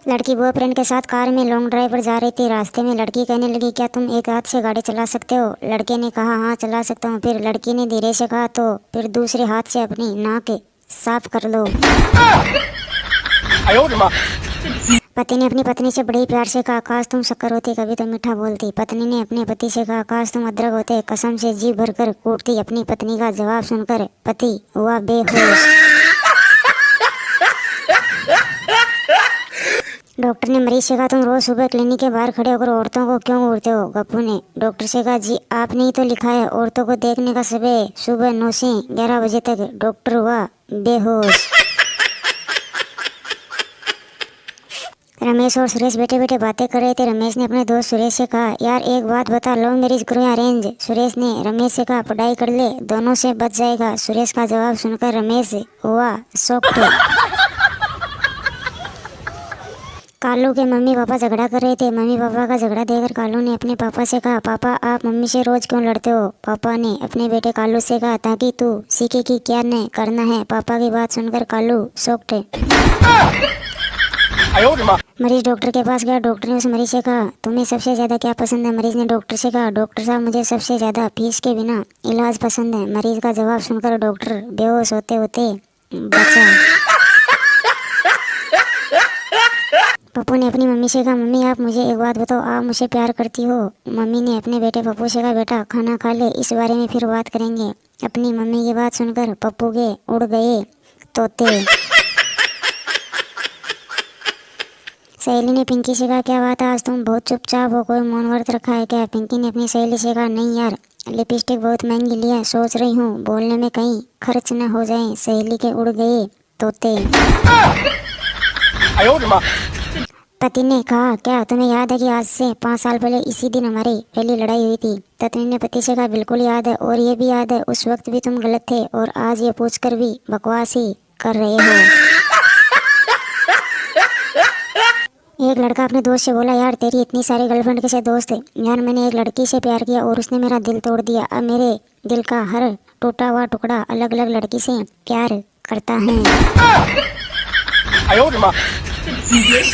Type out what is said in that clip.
लड़की बॉयफ्रेंड के साथ कार में लॉन्ग ड्राइव पर जा रही थी। रास्ते में लड़की कहने लगी, क्या तुम एक हाथ से गाड़ी चला सकते हो? लड़के ने कहा, हाँ चला सकता हूँ। फिर लड़की ने धीरे से कहा, तो फिर दूसरे हाथ से अपनी नाक साफ कर लो। पति ने अपनी पत्नी से बड़े प्यार से कहा, काश तुम शक्कर होती, कभी तो मीठा बोलती। पत्नी ने अपने पति से कहा, काश तुम अदरक होते, कसम से जी भरकर कूटती। अपनी पत्नी का जवाब सुनकर पति हुआ बेहोश। डॉक्टर ने मरीज से कहा, तुम रोज सुबह क्लिनिक के बाहर खड़े होकर औरतों को क्यों घूरते हो? गप्पू ने डॉक्टर से कहा, जी आपने ही तो लिखा है औरतों को देखने का समय सुबह 9 से 11 बजे तक। डॉक्टर हुआ बेहोश। रमेश और सुरेश बैठे बैठे बातें कर रहे थे। रमेश ने अपने दोस्त सुरेश से कहा, यार एक बात बता, लव मैरिज करो या अरेंज? सुरेश ने रमेश से कहा, पढ़ाई कर ले, दोनों से बच जाएगा। सुरेश का जवाब सुनकर रमेश हुआ शॉक्ड। कालू के मम्मी पापा झगड़ा कर रहे थे। मम्मी पापा का झगड़ा देखकर कालू ने अपने पापा से कहा, पापा आप मम्मी से रोज क्यों लड़ते हो? पापा ने अपने बेटे कालू से कहा, ताकि तू सीखे कि क्या नहीं करना है। पापा की बात सुनकर कालू शॉक्ड। मरीज डॉक्टर के पास गया। डॉक्टर ने उस मरीज से कहा, तुम्हें सबसे ज्यादा क्या पसंद है? मरीज ने डॉक्टर से कहा, डॉक्टर साहब मुझे सबसे ज्यादा फीस के बिना इलाज पसंद है। मरीज का जवाब सुनकर डॉक्टर बेहोश होते होते बचा। पप्पू ने अपनी मम्मी से कहा, मम्मी आप मुझे एक बात बताओ, आप मुझे प्यार करती हो? मम्मी ने अपने बेटे पप्पू से कहा, बेटा खाना खा ले, इस बारे में फिर बात करेंगे। अपनी मम्मी की बात सुनकर पप्पू के उड़ गए तोते। सहेली ने पिंकी से कहा, क्या बात है आज तुम बहुत चुपचाप हो, कोई मौन व्रत रखा है क्या? पिंकी ने अपनी सहेली से कहा, नहीं यार, लिपस्टिक बहुत महंगी ली है, सोच रही हूँ बोलने में कहीं खर्च न हो जाए। सहेली के उड़ गए तोते। पति ने कहा, क्या तुम्हें याद है कि आज से 5 साल पहले इसी दिन हमारी पहली लड़ाई हुई थी? पत्नी ने पति से कहा, बिल्कुल याद है, और ये भी याद है उस वक्त भी तुम गलत थे और आज ये पूछकर भी बकवास ही कर रहे हो। एक लड़का अपने दोस्त से बोला, यार तेरी इतनी सारी गर्लफ्रेंड कैसे दोस्त है? यार मैंने एक लड़की से प्यार किया और उसने मेरा दिल तोड़ दिया। अब मेरे दिल का हर टूटा हुआ टुकड़ा अलग अलग लड़की से प्यार करता है।